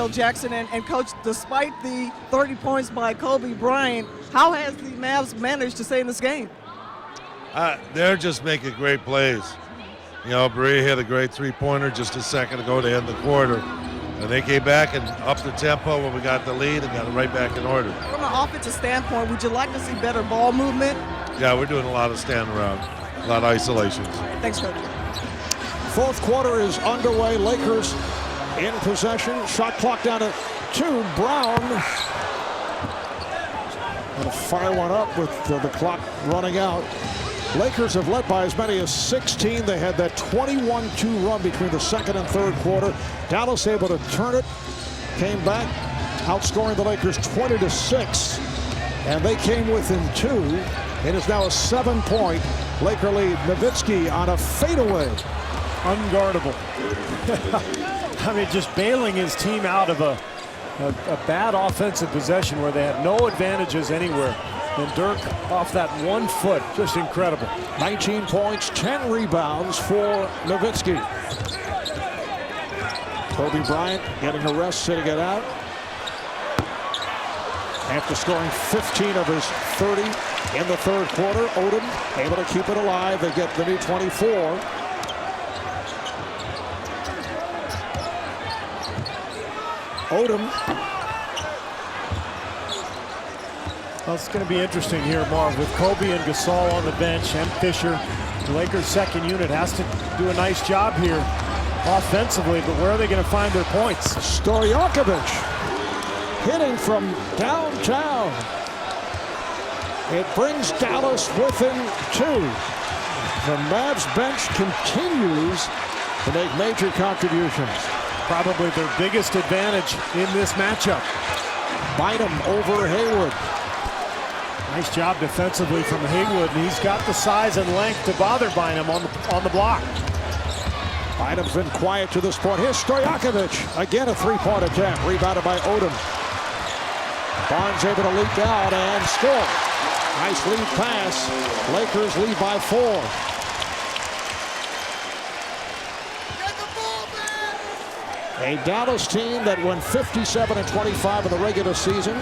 Phil Jackson. And Coach, despite the 30 points by Kobe Bryant, how has the Mavs managed to stay in this game? They're just making great plays. You know, Berea hit a great three-pointer just a second ago to end the quarter. And they came back and upped the tempo when we got the lead and got it right back in order. From an offensive standpoint, would you like to see better ball movement? Yeah, we're doing a lot of stand around, a lot of isolations. Thanks, Coach. Fourth quarter is underway. Lakers in possession. Shot clock down to 2. Brown. And a fire one up with the clock running out. Lakers have led by as many as 16. They had that 21-2 run between the second and third quarter. Dallas able to turn it. Came back, outscoring the Lakers 20-6. And they came within 2. It is now a 7-point Laker lead. Nowitzki on a fadeaway. Unguardable. I mean, just bailing his team out of a bad offensive possession where they had no advantages anywhere. And Dirk off that 1 foot, just incredible. 19 points, 10 rebounds for Nowitzki. Kobe Bryant getting a rest, sitting it out. After scoring 15 of his 30 in the third quarter, Odom able to keep it alive. They get the new 24. Odom. Well, it's going to be interesting here, Marv, with Kobe and Gasol on the bench and Fisher. The Lakers' second unit has to do a nice job here offensively, but where are they going to find their points? Stojakovic hitting from downtown. It brings Dallas within 2. The Mavs bench continues to make major contributions. Probably their biggest advantage in this matchup. Bynum over Haywood. Nice job defensively from Haywood, and he's got the size and length to bother Bynum on the block. Bynum's been quiet to this point. Here's Stojakovic. Again, a three-point attempt. Rebounded by Odom. Barnes able to leak out and score. Nice lead pass. Lakers lead by 4. A Dallas team that won 57-25 in the regular season,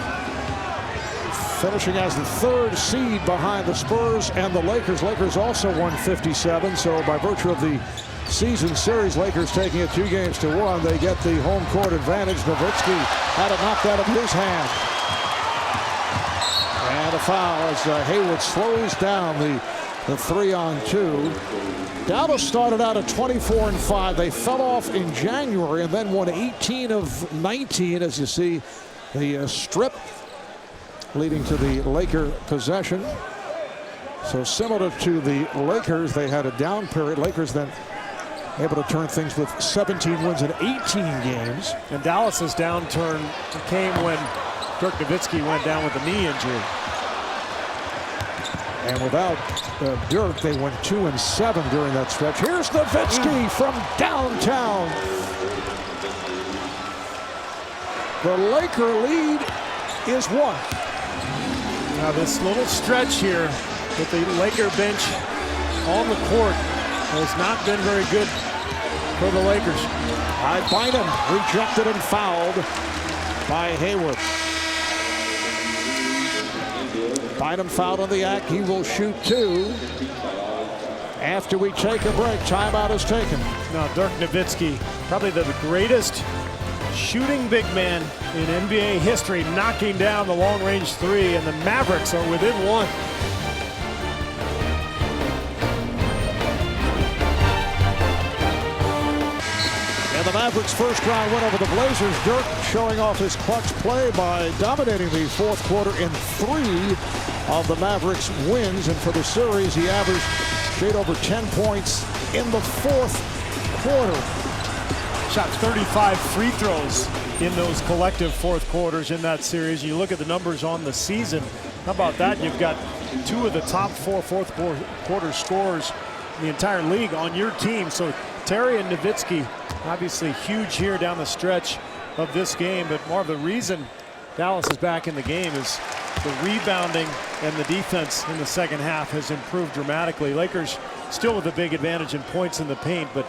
finishing as the 3rd seed behind the Spurs and the Lakers. Lakers also won 57, so by virtue of the season series, Lakers taking it 2-1, they get the home court advantage. Nowitzki had it knocked out of his hand. And a foul as Haywood slows down the 3-on-2. Dallas started out at 24-5. They fell off in January and then won 18 of 19, as you see the strip leading to the Laker possession. So similar to the Lakers, they had a down period. Lakers then able to turn things with 17 wins in 18 games. And Dallas's downturn came when Dirk Nowitzki went down with a knee injury. And without Dirk, they went 2-7 during that stretch. Here's Nowitzki from downtown. The Laker lead is 1. Now this little stretch here with the Laker bench on the court has not been very good for the Lakers. Bynum rejected and fouled by Haywood. Bynum fouled on the act. He will shoot 2. After we take a break, timeout is taken. Now Dirk Nowitzki, probably the greatest shooting big man in NBA history, knocking down the long-range 3, and the Mavericks are within 1. And the Mavericks' first round win over the Blazers. Dirk showing off his clutch play by dominating the fourth quarter in 3 of the Mavericks' wins. And for the series, he averaged straight over 10 points in the fourth quarter. Shot 35 free throws in those collective fourth quarters in that series. You look at the numbers on the season. How about that? You've got 2 of the top 4 fourth quarter scorers in the entire league on your team. So Terry and Nowitzki obviously huge here down the stretch of this game. But more of the reason Dallas is back in the game is the rebounding and the defense in the second half has improved dramatically. Lakers still with a big advantage in points in the paint, but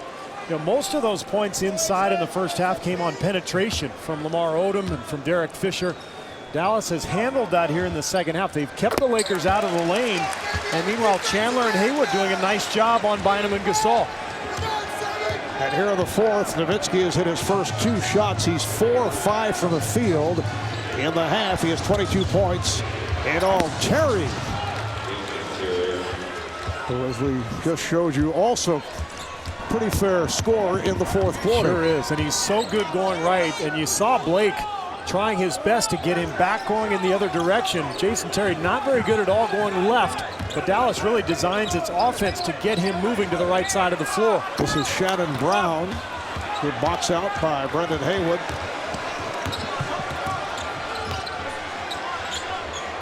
You know, most of those points inside in the first half came on penetration from Lamar Odom and from Derek Fisher. Dallas has handled that here in the second half. They've kept the Lakers out of the lane. And meanwhile, Chandler and Haywood doing a nice job on Bynum and Gasol. And here in the fourth, Nowitzki has hit his first 2 shots. He's 4 of 5 from the field. In the half, he has 22 points in all. Terry, who, as we just showed you, also pretty fair score in the fourth quarter. Sure is, and he's so good going right. And you saw Blake trying his best to get him back going in the other direction. Jason Terry not very good at all going left, but Dallas really designs its offense to get him moving to the right side of the floor. This is Shannon Brown. Good box out by Brendan Haywood.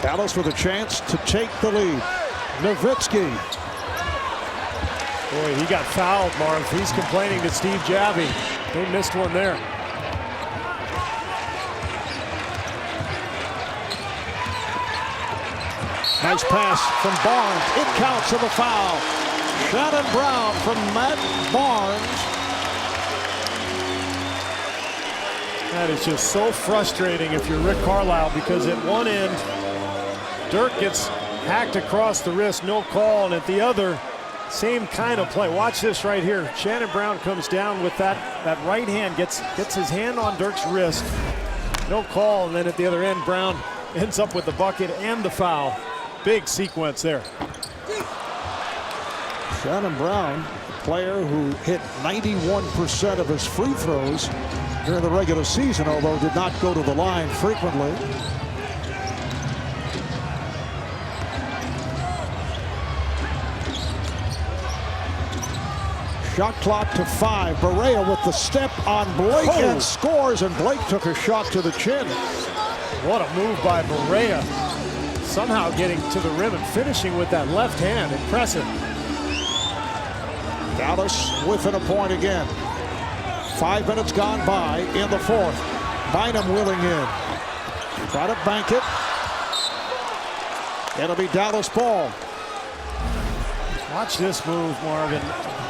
Dallas with a chance to take the lead. Nowitzki. Boy, he got fouled, Marv. He's complaining to Steve Javy. They missed one there. Nice pass from Barnes. It counts as a foul. Shannon Brown from Matt Barnes. That is just so frustrating if you're Rick Carlisle, because at one end, Dirk gets hacked across the wrist, no call, and at the other, same kind of play. Watch this right here. Shannon Brown comes down with that right hand, gets his hand on Dirk's wrist, no call, and then at the other end, Brown ends up with the bucket and the foul. Big sequence there. Shannon Brown, a player who hit 91% of his free throws during the regular season, although did not go to the line frequently. Shot clock to 5. Barea with the step on Blake and scores, and Blake took a shot to the chin. What a move by Barea. Somehow getting to the rim and finishing with that left hand. Impressive. Dallas within a point again. 5 minutes gone by in the fourth. Bynum wheeling in. Try to bank it. It'll be Dallas ball. Watch this move, Marvin.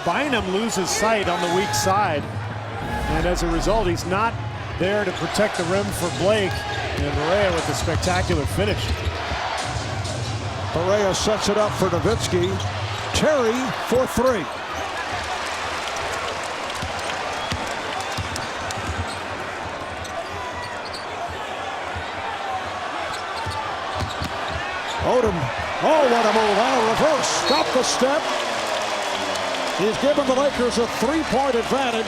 Bynum loses sight on the weak side. And as a result, he's not there to protect the rim for Blake. And Barea with a spectacular finish. Barea sets it up for Nowitzki. Terry for 3. Odom. Oh, what a move. On a reverse. Stop the step. He's given the Lakers a 3-point advantage.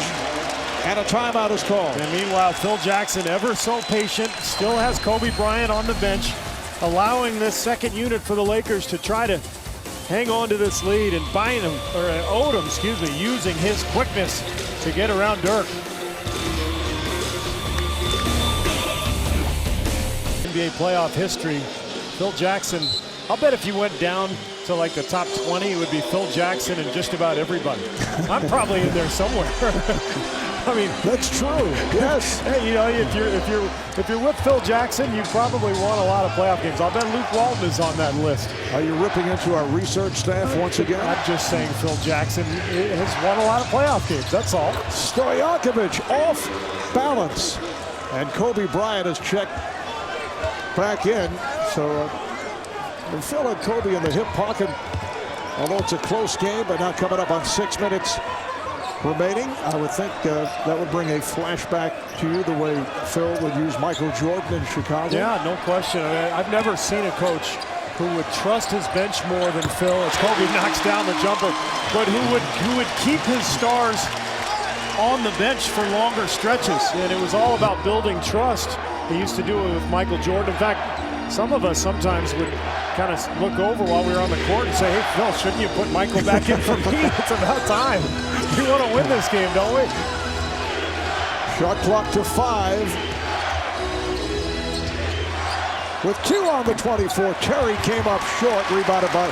And a timeout is called. And meanwhile, Phil Jackson, ever so patient, still has Kobe Bryant on the bench, allowing this second unit for the Lakers to try to hang on to this lead, and Odom, using his quickness to get around Dirk. NBA playoff history, Phil Jackson, I'll bet if you went down to like the top 20, it would be Phil Jackson and just about everybody. I'm probably in there somewhere. I mean, that's true. Yes. Hey, you know, if you're with Phil Jackson, you probably won a lot of playoff games. I'll bet Luke Walton is on that list. Are you ripping into our research staff once again? I'm just saying Phil Jackson has won a lot of playoff games. That's all. Stojakovic off balance, and Kobe Bryant has checked back in. So Phil and Kobe in the hip pocket. Although it's a close game, but now coming up on 6 minutes remaining, I would think that would bring a flashback to you the way Phil would use Michael Jordan in Chicago. Yeah, no question. I've never seen a coach who would trust his bench more than Phil as Kobe knocks down the jumper, but who would keep his stars on the bench for longer stretches. And it was all about building trust. He used to do it with Michael Jordan. In fact, some of us sometimes would kind of look over while we were on the court and say, hey, Phil, shouldn't you put Michael back in for me? It's about time. We want to win this game, don't we? Shot clock to 5. With 2 on the 24, Terry came up short, rebounded by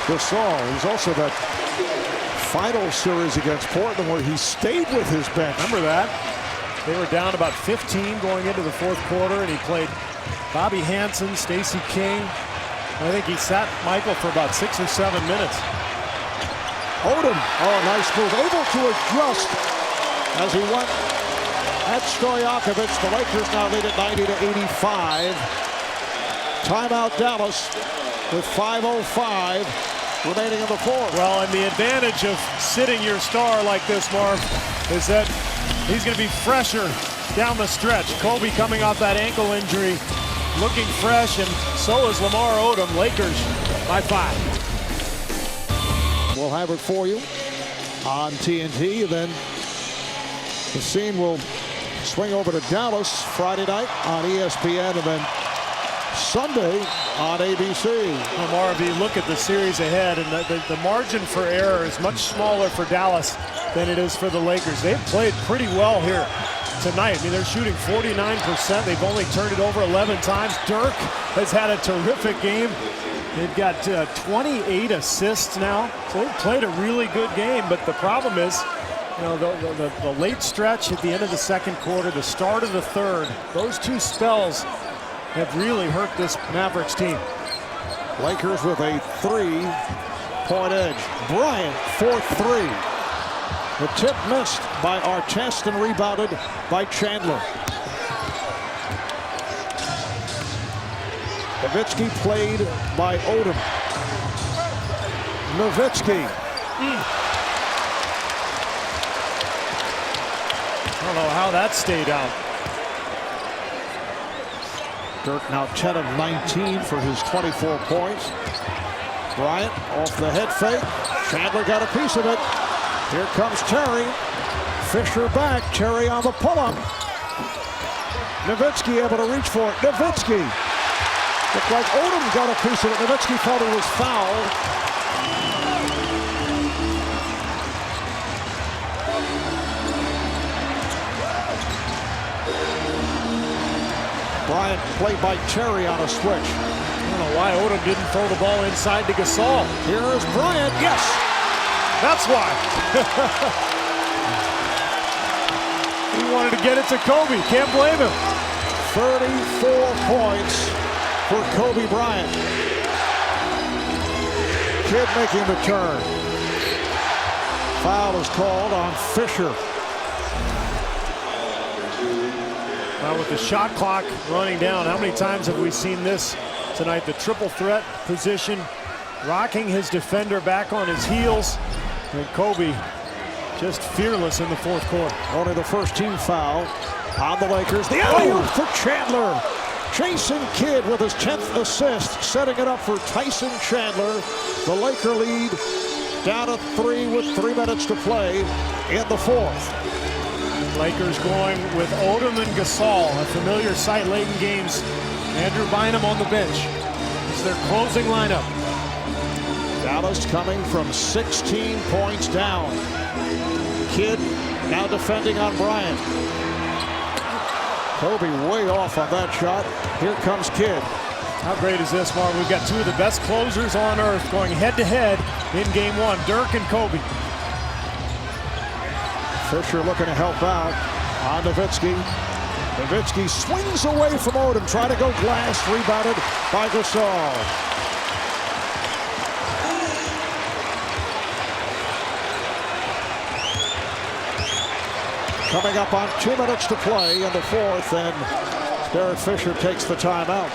Gasol. He's also that final series against Portland where he stayed with his bench. Remember that? They were down about 15 going into the fourth quarter, and he played Bobby Hansen, Stacey King. I think he sat Michael for about 6 or 7 minutes. Odom, oh, nice move, able to adjust as he went at Stojakovic. The Lakers now lead at 90-85. Timeout Dallas with 5:05 remaining in the fourth. Well, and the advantage of sitting your star like this, Marv, is that he's going to be fresher down the stretch. Kobe coming off that ankle injury, looking fresh, and so is Lamar Odom. Lakers by 5. We'll have it for you on TNT. Then the scene will swing over to Dallas Friday night on ESPN, and then Sunday on ABC. Well, Marv, you look at the series ahead, and the margin for error is much smaller for Dallas than it is for the Lakers. They've played pretty well here tonight. I mean, they're shooting 49%. They've only turned it over 11 times. Dirk has had a terrific game. They've got 28 assists now. So they've played a really good game, but the problem is, you know, the late stretch at the end of the second quarter, the start of the third, those two spells have really hurt this Mavericks team. Lakers with a 3-point edge. Bryant, 4-3. The tip missed by Artest and rebounded by Chandler. Nowitzki played by Odom. Nowitzki. I don't know how that stayed out. Dirk now 10 of 19 for his 24 points. Bryant off the head fake. Chandler got a piece of it. Here comes Terry. Fisher back. Terry on the pull-up. Nowitzki able to reach for it. Nowitzki. Looked like Odom got a piece of it. Nowitzki thought it was foul. Bryant played by Terry on a switch. I don't know why Odom didn't throw the ball inside to Gasol. Here is Bryant. Yes! That's why. He wanted to get it to Kobe. Can't blame him. 34 points for Kobe Bryant. Kid making the turn. Foul is called on Fisher. Now with the shot clock running down, how many times have we seen this tonight? The triple threat position, rocking his defender back on his heels. And Kobe just fearless in the fourth quarter. Only the first team foul on the Lakers. The alley-oop for Chandler. Jason Kidd with his 10th assist, setting it up for Tyson Chandler. The Laker lead down to 3 with 3 minutes to play in the fourth. Lakers going with Odom and Gasol, a familiar sight late in games. Andrew Bynum on the bench. It's their closing lineup. Dallas coming from 16 points down. Kidd now defending on Bryant. Kobe way off on that shot. Here comes Kidd. How great is this, Mark? We've got two of the best closers on earth going head-to-head in game one, Dirk and Kobe. Fisher looking to help out on Nowitzki. Nowitzki swings away from Odom, trying to go glass, rebounded by Gasol. Coming up on 2 minutes to play in the fourth, and Derek Fisher takes the timeout.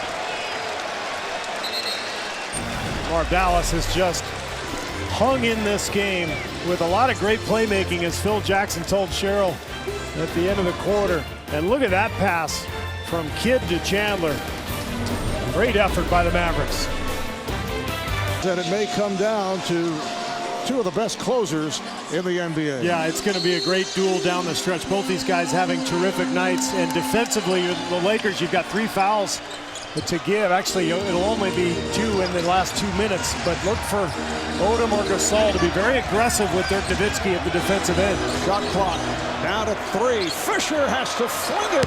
Mark, Dallas has just hung in this game with a lot of great playmaking, as Phil Jackson told Cheryl at the end of the quarter. And look at that pass from Kidd to Chandler. Great effort by the Mavericks. And it may come down to two of the best closers in the NBA. Yeah, it's going to be a great duel down the stretch. Both these guys having terrific nights. And defensively, the Lakers, you've got 3 fouls to give. Actually, it'll only be 2 in the last 2 minutes. But look for Odom or Gasol to be very aggressive with Dirk Nowitzki at the defensive end. Shot clock down to 3. Fisher has to fling it.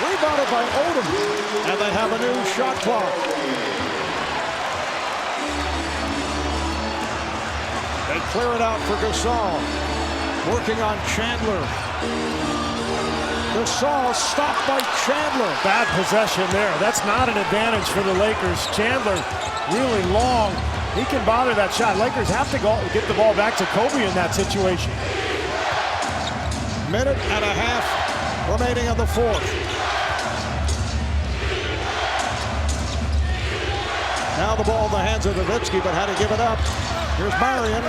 Rebounded by Odom. And they have a new shot clock. They clear it out for Gasol. Working on Chandler. Gasol stopped by Chandler. Bad possession there. That's not an advantage for the Lakers. Chandler really long. He can bother that shot. Lakers have to go get the ball back to Kobe in that situation. Minute and a half remaining in the fourth. Now the ball in the hands of Nowitzki, but had to give it up. Here's Marion.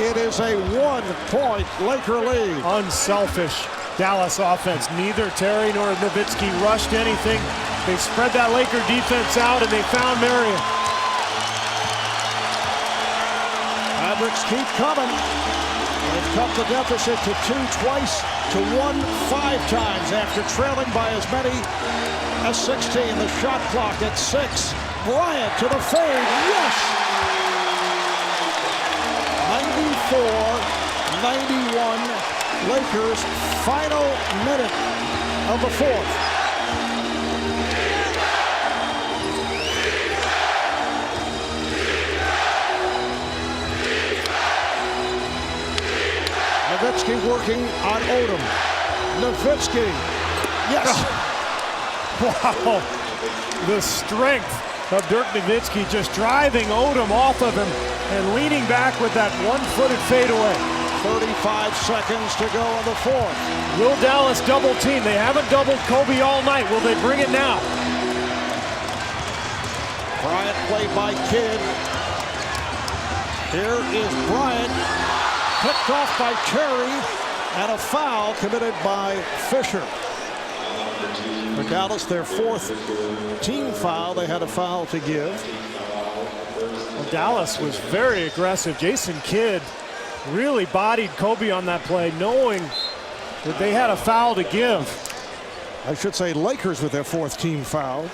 It is a 1-point Laker lead. Unselfish Dallas offense. Neither Terry nor Nowitzki rushed anything. They spread that Laker defense out, and they found Marion. Mavericks keep coming. They've cut the deficit to 2 twice, to 1 5 times after trailing by as many as 16. The shot clock at 6. Bryant to the fade. Yes! 94-91. Lakers final minute of the fourth. Nowitzki working on Odom. Nowitzki. Yes. Wow. The strength of Dirk Nowitzki just driving Odom off of him and leaning back with that one-footed fadeaway. 35 seconds to go in the fourth. Will Dallas double team? They haven't doubled Kobe all night. Will they bring it now? Bryant played by Kidd. Here is Bryant. Picked off by Terry, and a foul committed by Fisher. For Dallas, their 4th team foul. They had a foul to give. Well, Dallas was very aggressive. Jason Kidd really bodied Kobe on that play, knowing that they had a foul to give. I should say Lakers with their 4th team foul.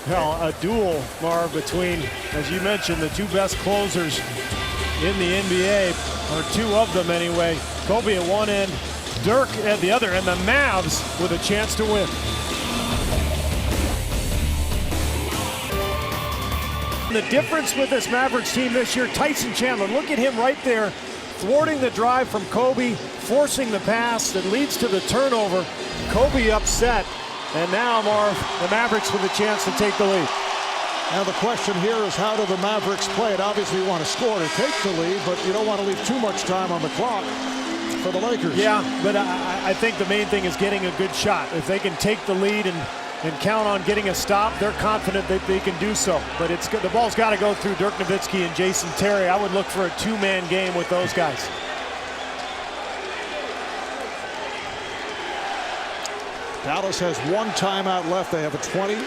Well, a duel, Marv, between, as you mentioned, the 2 best closers in the NBA, or 2 of them anyway. Kobe at one end, Dirk at the other, and the Mavs with a chance to win. The difference with this Mavericks team this year, Tyson Chandler, look at him right there, thwarting the drive from Kobe, forcing the pass that leads to the turnover. Kobe upset, and now, Marv, the Mavericks with a chance to take the lead. Now the question here is, how do the Mavericks play it? Obviously you want to score to take the lead, but you don't want to leave too much time on the clock for the Lakers. Yeah, but I think the main thing is getting a good shot. If they can take the lead and count on getting a stop, they're confident that they can do so. But the ball's got to go through Dirk Nowitzki and Jason Terry. I would look for a 2-man game with those guys. Dallas has 1 timeout left. They have a 20.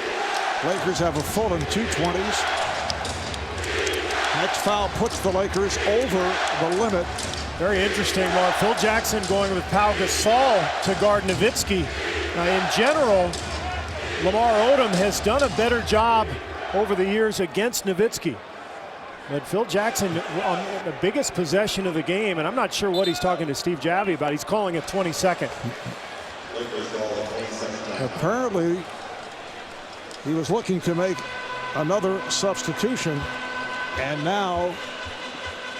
Lakers have a full and 2 20s. Next foul puts the Lakers over the limit. Very interesting, Mark. Phil Jackson going with Pau Gasol to guard Nowitzki. In general, Lamar Odom has done a better job over the years against Nowitzki. But Phil Jackson on the biggest possession of the game, and I'm not sure what he's talking to Steve Javie about. He's calling it 22nd. Apparently, he was looking to make another substitution, and now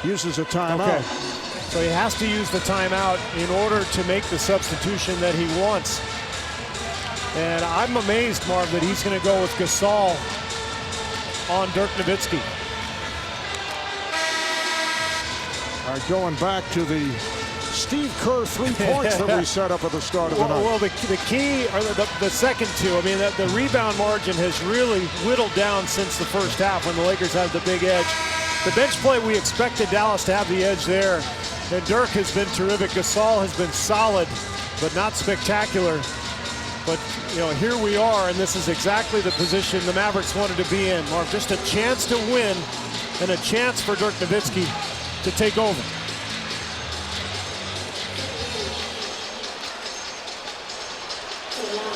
uses a timeout. Okay. So he has to use the timeout in order to make the substitution that he wants. And I'm amazed, Marv, that he's going to go with Gasol on Dirk Nowitzki. All right, going back to the Steve Kerr 3 points that we set up at the start of the night. Well, the key are the second 2. I mean, the rebound margin has really whittled down since the first half when the Lakers had the big edge. The bench play, we expected Dallas to have the edge there. And Dirk has been terrific. Gasol has been solid, but not spectacular. But, you know, here we are, and this is exactly the position the Mavericks wanted to be in. Mark, just a chance to win and a chance for Dirk Nowitzki to take over.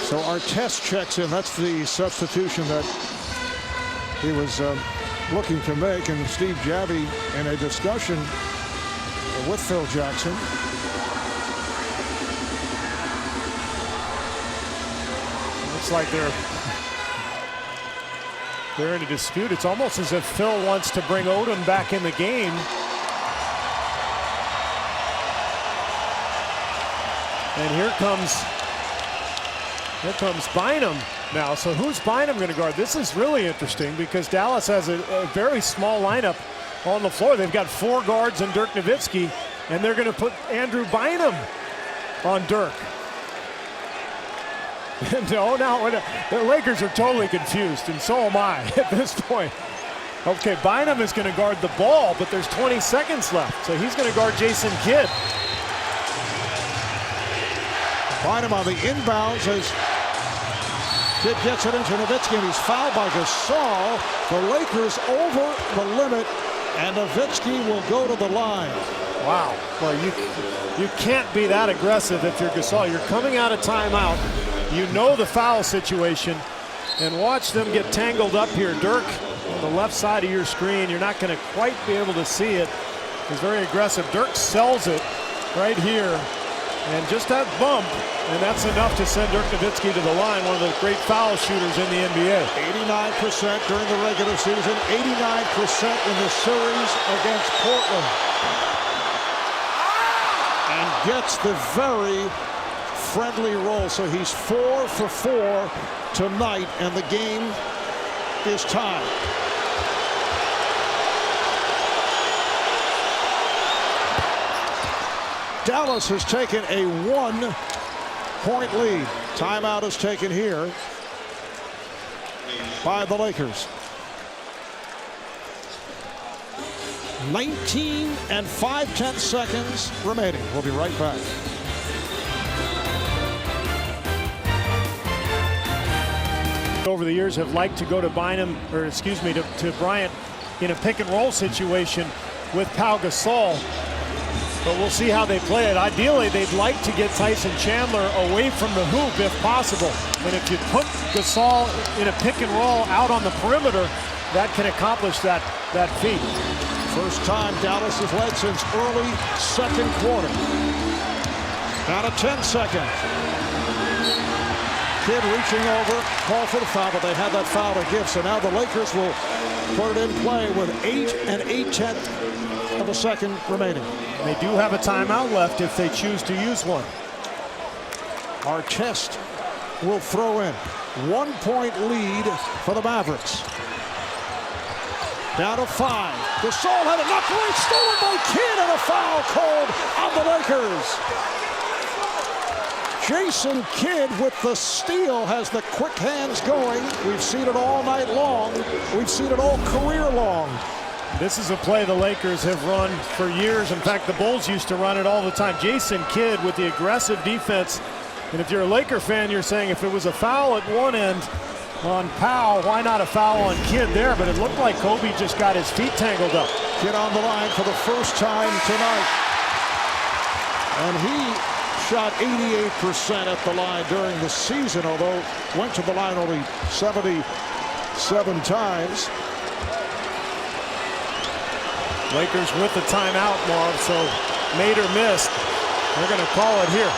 So Artest checks in. That's the substitution that he was looking to make. And Steve Javie in a discussion with Phil Jackson. Looks like they're in a dispute. It's almost as if Phil wants to bring Odom back in the game. And here comes Bynum now. So who's Bynum going to guard? This is really interesting because Dallas has a very small lineup on the floor. They've got 4 guards and Dirk Nowitzki. and they're going to put Andrew Bynum on Dirk. No, now the Lakers are totally confused, and so am I at this point. Okay, Bynum is going to guard the ball, but there's 20 seconds left, so he's going to guard Jason Kidd. Bynum on the inbounds as Kidd gets it into Nowitzki, and he's fouled by Gasol. The Lakers over the limit, and Nowitzki will go to the line. Wow. Well, you can't be that aggressive if you're Gasol. You're coming out of timeout. You know the foul situation, and watch them get tangled up here. Dirk on the left side of your screen. You're not going to quite be able to see it. He's very aggressive. Dirk sells it right here, and just that bump, and that's enough to send Dirk Nowitzki to the line, one of the great foul shooters in the NBA. 89% during the regular season, 89% in the series against Portland. And gets the very friendly roll, so he's 4 for 4 tonight, and the game is tied. Dallas has taken a 1-point lead. Timeout is taken here by the Lakers. 19 and 5/10 seconds remaining. We'll be right back. Over the years have liked to go to Bynum, or excuse me, to Bryant in a pick and roll situation with Pau Gasol. But we'll see how they play it. Ideally, they'd like to get Tyson Chandler away from the hoop if possible. And if you put Gasol in a pick and roll out on the perimeter, that can accomplish that feat. First time Dallas has led since early second quarter. Down to 10 seconds. Kidd reaching over, call for the foul, but they had that foul to give. So now the Lakers will put it in play with 8 and 8/10 of a second remaining. They do have a timeout left if they choose to use one. Artest will throw in. 1-point lead for the Mavericks. Down to 5. Gasol had it knocked away, stolen by Kidd, and a foul called on the Lakers. Jason Kidd with the steal has the quick hands going. We've seen it all night long. We've seen it all career long. This is a play the Lakers have run for years. In fact, the Bulls used to run it all the time. Jason Kidd with the aggressive defense. And if you're a Laker fan, you're saying if it was a foul at one end on Powell, why not a foul on Kidd there? But it looked like Kobe just got his feet tangled up. Kidd on the line for the first time tonight. And he shot 88% at the line during the season, although went to the line only 77 times. Lakers with the timeout, Marv, so made or missed. They're going to call it here.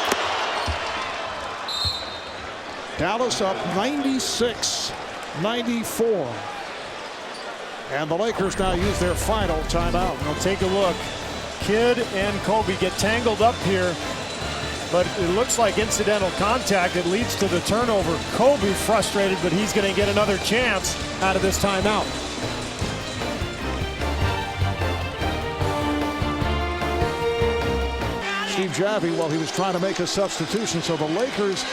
Dallas up 96-94. And the Lakers now use their final timeout. Now take a look. Kidd and Kobe get tangled up here, but it looks like incidental contact. It leads to the turnover. Kobe frustrated, but he's going to get another chance out of this timeout. Steve Javie, while he was trying to make a substitution, so the Lakers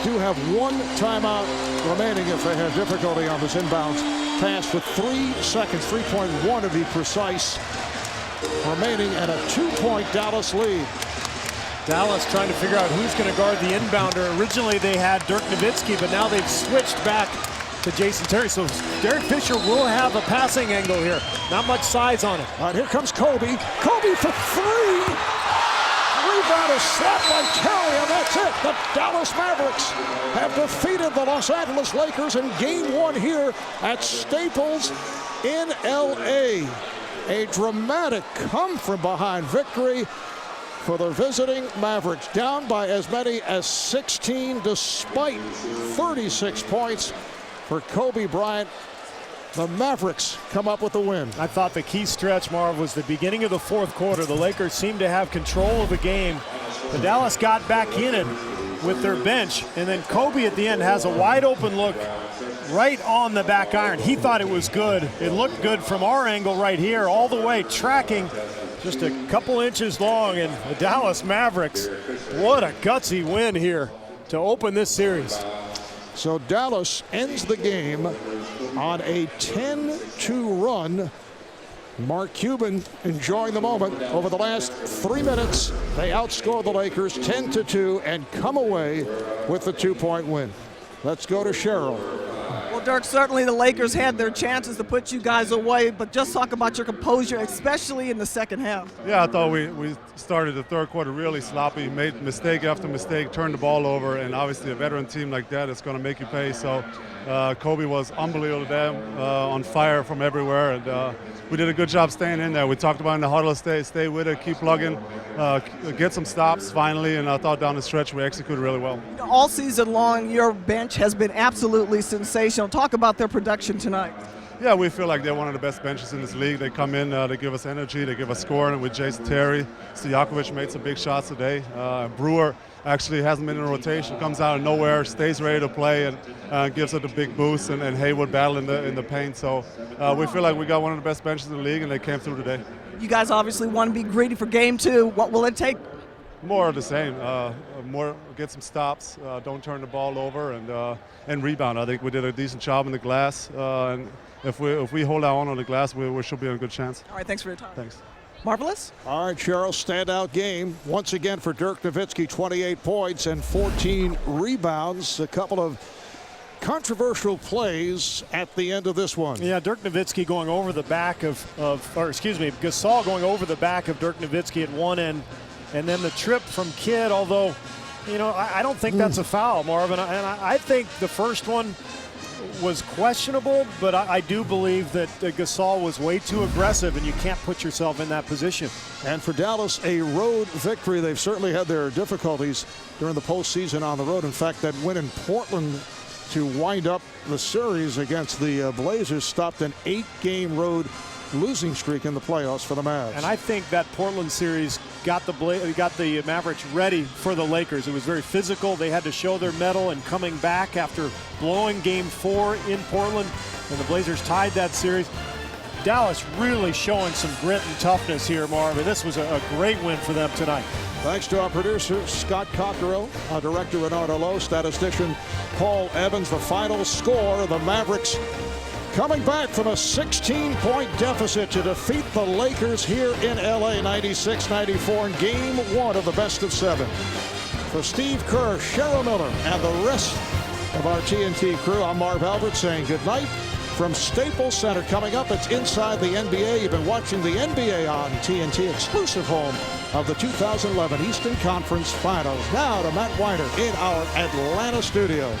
do have one timeout remaining if they have difficulty on this inbounds pass with 3 seconds, 3.1 to be precise, remaining, and a 2-point Dallas lead. Dallas trying to figure out who's going to guard the inbounder. Originally they had Dirk Nowitzki, but now they've switched back to Jason Terry. So Derek Fisher will have a passing angle here. Not much size on it. All right, here comes Kobe. Kobe for 3. Rebound is slapped by Terry, and that's it. The Dallas Mavericks have defeated the Los Angeles Lakers in Game 1 here at Staples in L.A. A dramatic come-from-behind victory for the visiting Mavericks, down by as many as 16 despite 36 points for Kobe Bryant. The Mavericks come up with the win. I thought the key stretch, Marv, was the beginning of the fourth quarter. The Lakers seemed to have control of the game. But Dallas got back in it with their bench. And then Kobe at the end has a wide open look right on the back iron. He thought it was good. It looked good from our angle right here, all the way tracking just a couple inches long, and the Dallas Mavericks, what a gutsy win here to open this series. So Dallas ends the game on a 10-2 run. Mark Cuban enjoying the moment. Over the last 3 minutes, they outscore the Lakers 10-2 and come away with the 2-point win. Let's go to Cheryl. Well, Dirk, certainly the Lakers had their chances to put you guys away, but just talk about your composure, especially in the second half. Yeah, I thought we started the third quarter really sloppy, made mistake after mistake, turned the ball over, and obviously a veteran team like that is going to make you pay. So Kobe was unbelievable, on fire from everywhere, and we did a good job staying in there. We talked about in the huddle, stay with it, keep plugging, get some stops finally, and I thought down the stretch we executed really well. All season long, your bench has been absolutely sensational. Talk about their production tonight. Yeah, we feel like they're one of the best benches in this league. They come in, they give us energy, they give us scoring with Jason Terry. Stojakovic made some big shots today. Brewer actually hasn't been in rotation, comes out of nowhere, stays ready to play, and gives it a big boost, and Haywood battle in the paint. So we feel like we got one of the best benches in the league, and they came through today. You guys obviously want to be greedy for game 2. What will it take? More of the same. More get some stops, don't turn the ball over, and rebound. I think we did a decent job in the glass, and if we hold our own on the glass, we should be in a good chance. All right, thanks for your time. Thanks. Marvelous. All right, Cheryl, standout game once again for Dirk Nowitzki, 28 points and 14 rebounds. A couple of controversial plays at the end of this one. Yeah, Dirk Nowitzki going over the back Gasol going over the back of Dirk Nowitzki at one end, and then the trip from Kidd, although, I don't think that's a foul, Marvin. And I think the first one was questionable, but I do believe that Gasol was way too aggressive, and you can't put yourself in that position. And for Dallas, a road victory. They've certainly had their difficulties during the postseason on the road. In fact, that win in Portland to wind up the series against the Blazers stopped an 8-game road losing streak in the playoffs for the Mavs. And I think that Portland series got the Mavericks ready for the Lakers. It was very physical. They had to show their mettle, and coming back after blowing Game 4 in Portland, and the Blazers tied that series. Dallas really showing some grit and toughness here, Marvin. This was a great win for them tonight. Thanks to our producer, Scott Cockerill, our director, Renardo Lowe, statistician, Paul Evans. The final score, the Mavericks coming back from a 16-point deficit to defeat the Lakers here in L.A. 96-94 in Game 1 of the best of 7. For Steve Kerr, Cheryl Miller, and the rest of our TNT crew, I'm Marv Albert saying good night from Staples Center. Coming up, it's Inside the NBA. You've been watching the NBA on TNT, exclusive home of the 2011 Eastern Conference Finals. Now to Matt Weiner in our Atlanta studios.